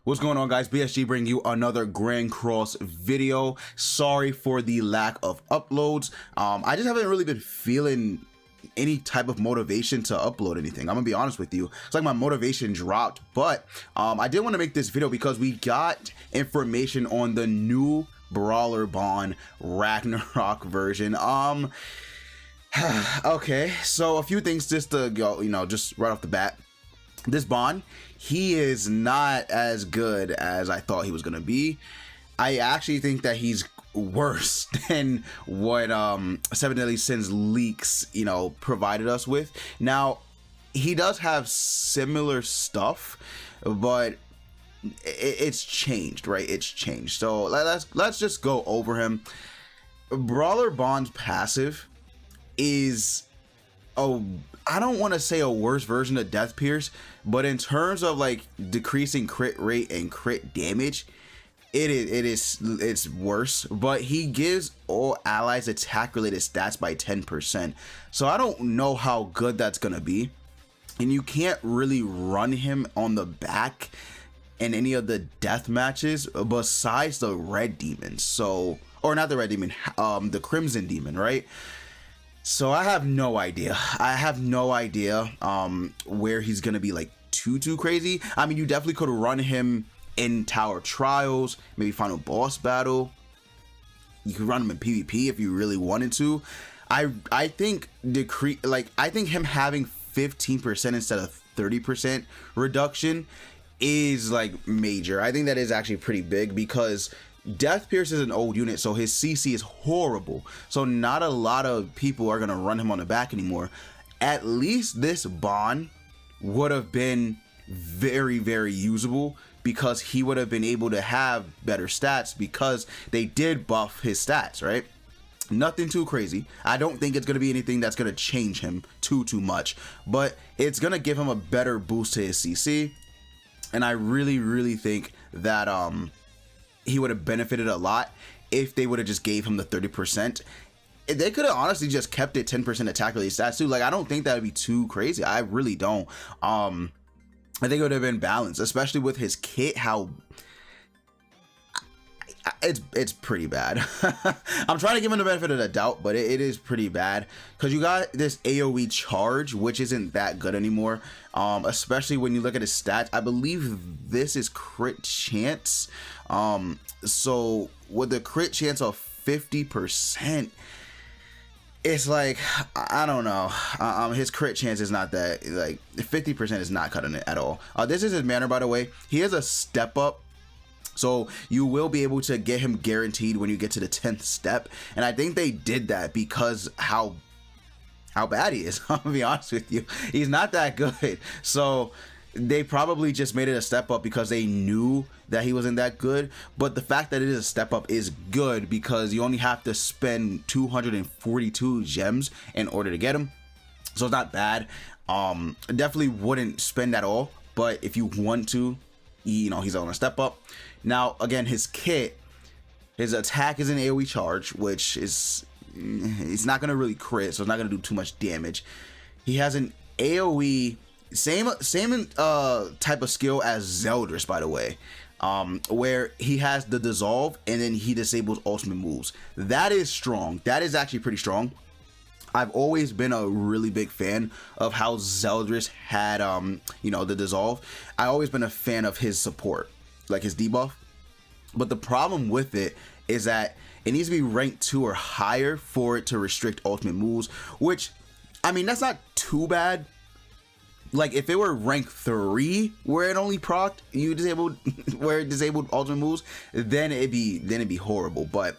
What's going on, guys? BSG bring you another Grand Cross video. Sorry for the lack of uploads. I just haven't really been feeling any type of motivation to upload anything. I'm gonna be honest with you. It's like my motivation dropped, but I did want to make this video because we got information on the new Brawler Bond Ragnarok version. Okay, so a few things just to go, just right off the bat. This Bond, he is not as good as I thought he was gonna be. I actually think that he's worse than what Seven Deadly Sins leaks provided us with. Now he does have similar stuff, but it's changed, right? It's changed. So let's just go over him. Brawler Bond's passive is I don't want to say a worse version of Death Pierce, but in terms of like decreasing crit rate and crit damage, it's worse. But he gives all allies attack related stats by 10%, so I don't know how good that's gonna be. And you can't really run him on the back in any of the death matches besides the Red Demon, or not the Red Demon, the Crimson Demon, right? So I have no idea. Where he's gonna be like too crazy. I mean, you definitely could run him in Tower Trials, maybe Final Boss Battle. You could run him in PvP if you really wanted to. I think I think him having 15% instead of 30% reduction is like major. I think that is actually pretty big because Death Pierce is an old unit, so his CC is horrible. So not a lot of people are gonna run him on the back anymore. At least this Bond would have been very usable because he would have been able to have better stats because they did buff his stats, right? Nothing too crazy. I don't think it's gonna be anything that's gonna change him too much, but it's gonna give him a better boost to his CC. And I really think that he would have benefited a lot if they would have just gave him the 30%. They could have honestly just kept it 10% attack release stats too. Like, I don't think that would be too crazy. I really don't. I think it would have been balanced, especially with his kit. How it's pretty bad. I'm trying to give him the benefit of the doubt, but it is pretty bad because you got this AoE charge, which isn't that good anymore. Especially when you look at his stats. I believe this is crit chance. So with the crit chance of 50%, it's like, I don't know. His crit chance is not that, like, 50% is not cutting it at all. This is his banner, by the way. He has a step up, so you will be able to get him guaranteed when you get to the 10th step. And I think they did that because how bad he is. I'm gonna be honest with you, he's not that good. So they probably just made it a step up because they knew that he wasn't that good. But the fact that it is a step up is good because you only have to spend 242 gems in order to get him, so it's not bad. Definitely wouldn't spend at all, but if you want to, he's on a step up. Now again, his kit, his attack is an AoE charge, which is, it's not gonna really crit, so it's not gonna do too much damage. He has an AoE same type of skill as Zeldris, by the way, where he has the dissolve and then he disables ultimate moves. That is strong. That is actually pretty strong. I've always been a really big fan of how Zeldris had the dissolve. I've always been a fan of his support, like his debuff. But the problem with it is that it needs to be ranked 2 or higher for it to restrict ultimate moves, which, I mean, that's not too bad. Like, if it were rank 3 where it only procced, where it disabled ultimate moves, then it'd be horrible. But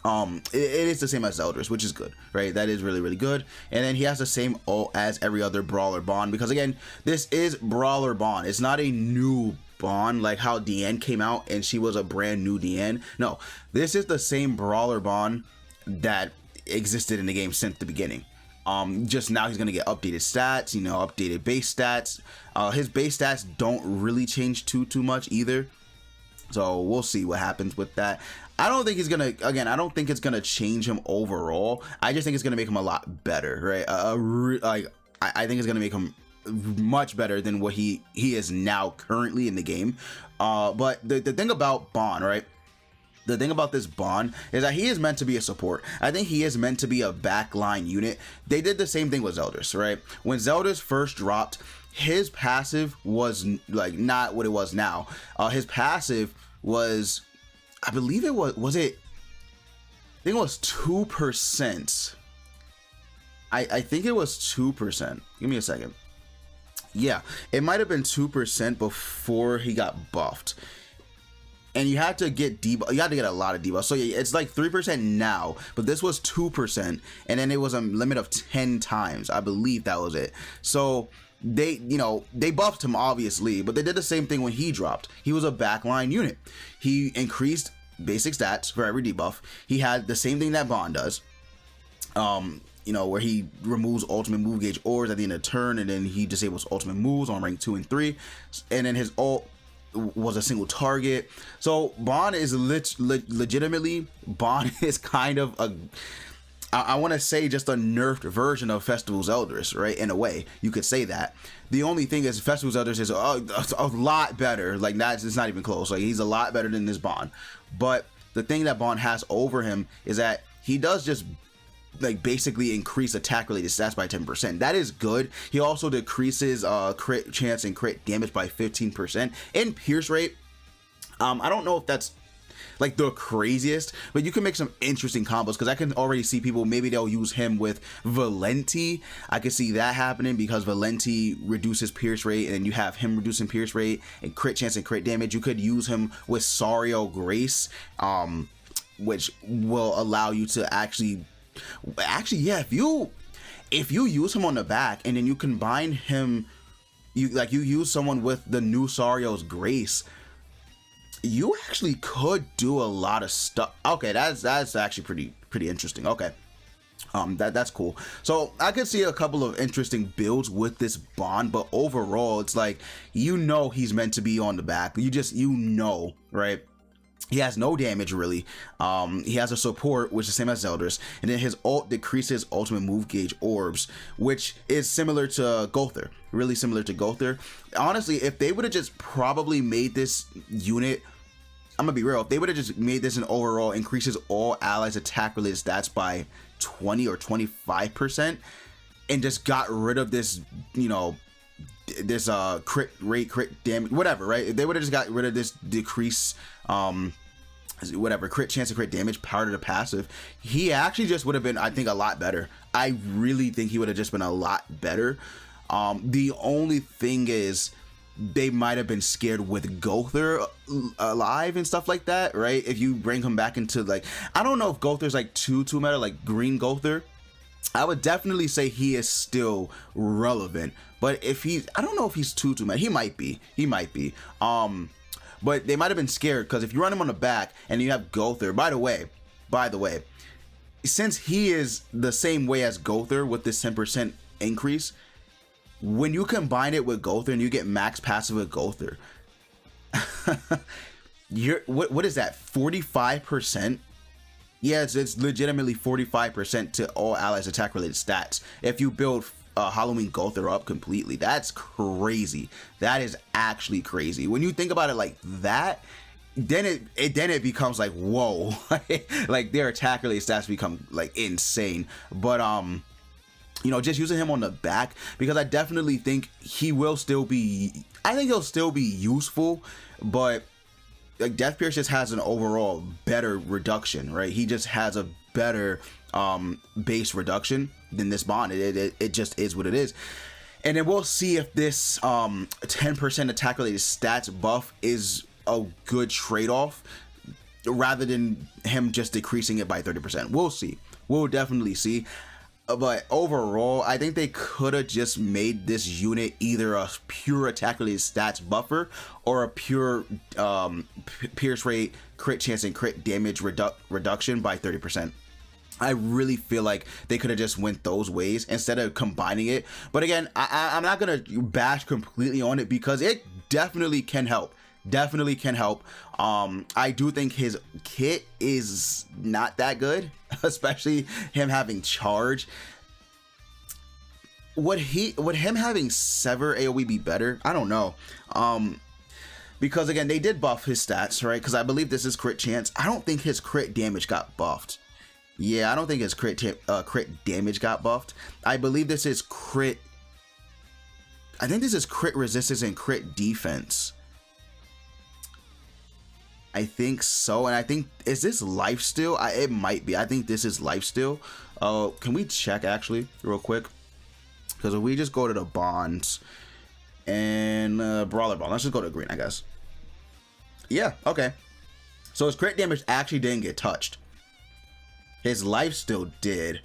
it is the same as Zeldris, which is good, right? That is really good. And then he has the same ult as every other Brawler Bond, because again, this is Brawler Bond. It's not a new Bond like how Deanne came out and she was a brand new Deanne. No, this is the same Brawler Bond that existed in the game since the beginning. Just now he's gonna get updated stats, updated base stats. His base stats don't really change too much either, so we'll see what happens with that. I don't think he's gonna, again, I don't think it's gonna change him overall. I just think it's gonna make him a lot better, right? I think it's gonna make him much better than what he is now currently in the game. But the thing about Bond, right? The thing about this Bond is that he is meant to be a support. I think he is meant to be a backline unit. They did the same thing with Zeldris, right? When Zeldris first dropped, his passive was like not what it was now. His passive was, I believe it was it? I think it was 2%. I think it was 2%. Give me a second. Yeah, it might have been 2% before he got buffed. And you had to get debuff. You had to get a lot of debuff. So yeah, it's like 3% now, but this was 2%, and then it was a limit of 10 times. I believe that was it. So they, you know, they buffed him obviously, but they did the same thing when he dropped. He was a backline unit. He increased basic stats for every debuff. He had the same thing that Bond does. You know, where he removes ultimate move gauge orbs at the end of the turn, and then he disables ultimate moves on rank 2 and 3, and then his ult was a single target. So Bond is legitimately, Bond is kind of a, I want to say just a nerfed version of Festival Zeldris, right? In a way, you could say that. The only thing is Festival Zeldris is a lot better. Like, that's, it's not even close. Like, he's a lot better than this Bond. But the thing that Bond has over him is that he does just like basically increase attack related stats by 10%. That is good. He also decreases crit chance and crit damage by 15%. And pierce rate, I don't know if that's like the craziest, but you can make some interesting combos, because I can already see people, maybe they'll use him with Valenti. I can see that happening because Valenti reduces pierce rate, and then you have him reducing pierce rate and crit chance and crit damage. You could use him with Sario Grace, which will allow you to actually yeah, if you use him on the back and then you combine him, you use someone with the new Sario's Grace, you actually could do a lot of stuff. Okay, that's actually pretty interesting. Okay, that's cool. So I could see a couple of interesting builds with this Bond, but overall it's like, you know, he's meant to be on the back. You know, right? He has no damage really. He has a support, which is the same as Zeldris, and then his ult decreases ultimate move gauge orbs, which is similar to Gother, really similar to Gother. Honestly, if they would have just probably made this unit, I'm gonna be real, if they would have just made this an overall increases all allies attack related stats by 20 or 25%, and just got rid of this, you know, this crit rate, crit damage, whatever, right? If they would have just got rid of this decrease, whatever, crit chance and crit damage part of the passive, he actually just would have been, I think, a lot better. I really think he would have just been a lot better. The only thing is, they might have been scared with Gother alive and stuff like that, right? If you bring him back into, like, I don't know if Gother's like too meta, like green Gother. I would definitely say he is still relevant, but if he's, I don't know if he's too meta. He might be. But they might have been scared, because if you run him on the back and you have Gother, by the way, since he is the same way as Gother with this 10% increase, when you combine it with Gother and you get max passive with Gother, you're what is that, 45%? Yeah, it's legitimately 45% to all allies attack related stats if you build Halloween Gother up completely. That's crazy. That is actually crazy. When you think about it like that, then it becomes like, whoa. Like, their attack related stats become like insane. But you know, just using him on the back, because I definitely think he will still be, I think he'll still be useful, but like Death Pierce just has an overall better reduction, right? He just has a better base reduction than this Bond. It just is what it is. And then we'll see if this 10% attack related stats buff is a good trade-off rather than him just decreasing it by 30%. We'll see. We'll definitely see. But overall, I think they could have just made this unit either a pure attack related stats buffer or a pure pierce rate, crit chance, and crit damage reduction by 30%. I really feel like they could have just went those ways instead of combining it. But again, I'm not gonna bash completely on it, because it definitely can help. Definitely can help. I do think his kit is not that good, especially him having charge. would him having Sever AoE be better? I don't know. Because again, they did buff his stats, right? Because I believe this is crit chance. I don't think his crit damage got buffed. Yeah, I don't think his crit damage got buffed. I believe this is crit. I think this is crit resistance and crit defense. I think so, and I think, is this lifesteal? It might be. I think this is lifesteal. Can we check actually real quick? Because if we just go to the bonds and brawler bond, let's just go to green, I guess. Yeah, okay. So his crit damage actually didn't get touched. His lifesteal did.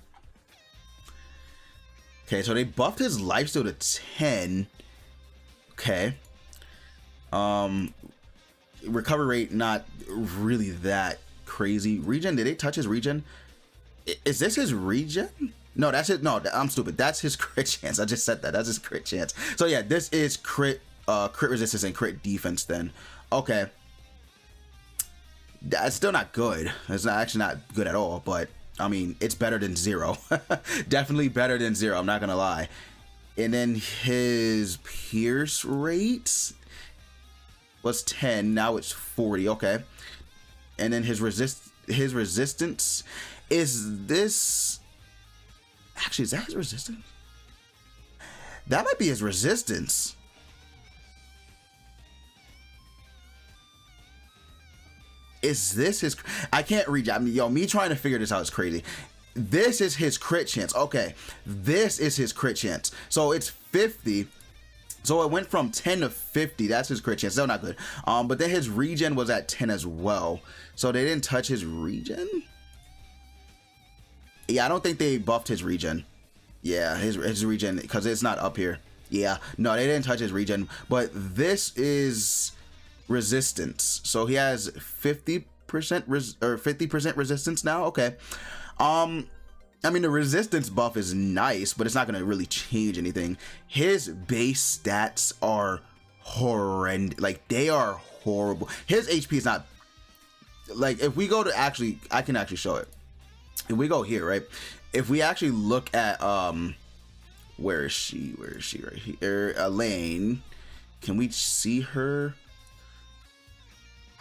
Okay, so they buffed his lifesteal to 10. Okay. Recovery rate not really that crazy. Regen, did they touch his regen? Is this his regen? No, that's it. No, I'm stupid. That's his crit chance. I just said that. That's his crit chance. So yeah, this is crit resistance and crit defense then. Okay. That's still not good. It's not actually not good at all, but I mean, it's better than 0. Definitely better than 0. I'm not gonna lie. And then his pierce rates was 10, now it's 40. Okay. And then his resistance, is this actually, is that his resistance? That might be his resistance. Is this his, I can't read. I mean, yo, me trying to figure this out is crazy. This is his crit chance. Okay, this is his crit chance. So it's 50. So it went from 10 to 50. That's his crit chance. Still not good. But then his regen was at 10 as well. So they didn't touch his regen. Yeah, I don't think they buffed his regen. Yeah, his regen, because it's not up here. Yeah, no, they didn't touch his regen. But this is resistance. So he has 50% 50% resistance now. Okay. I mean, the resistance buff is nice, but it's not going to really change anything. His base stats are horrendous. Like, they are horrible. His HP is not, like, if we go to actually, I can actually show it. If we go here, right? If we actually look at, where is she? Where is she? Right here. Elaine. Can we see her?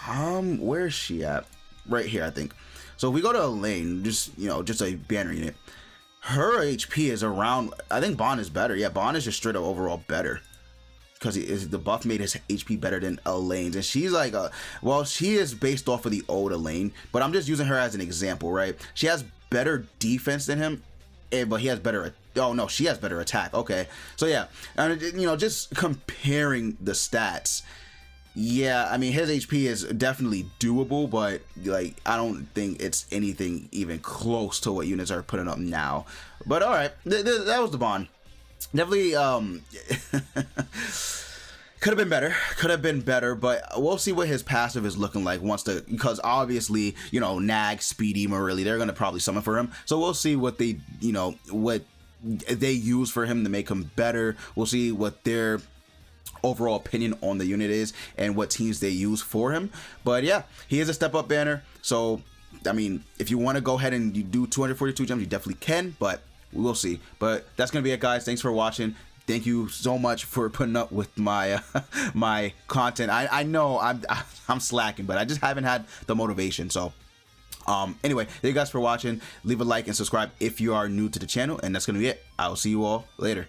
Where is she at? Right here, I think. So if we go to Elaine, just, you know, just a banner unit, her HP is around, I think Bond is better. Yeah, Bond is just straight up overall better, because the buff made his HP better than Elaine's. And she's like, well, she is based off of the old Elaine, but I'm just using her as an example, right? She has better defense than him, but he has better, oh no, she has better attack. Okay, so yeah, and you know, just comparing the stats, yeah, I mean, his HP is definitely doable, but like, I don't think it's anything even close to what units are putting up now. But all right, that was the Bond. Definitely could have been better, but we'll see what his passive is looking like once because obviously, you know, Nag, Speedy, Morelli, they're gonna probably summon for him, so we'll see what they, you know, what they use for him to make him better. We'll see what their overall opinion on the unit is and what teams they use for him. But yeah, he is a step up banner, so I mean, if you want to go ahead and you do 242 gems, you definitely can, but we'll see. But that's gonna be it, guys. Thanks for watching. Thank you so much for putting up with my my content. I know I'm slacking, but I just haven't had the motivation. So anyway, thank you guys for watching. Leave a like and subscribe if you are new to the channel, and that's gonna be it. I will see you all later.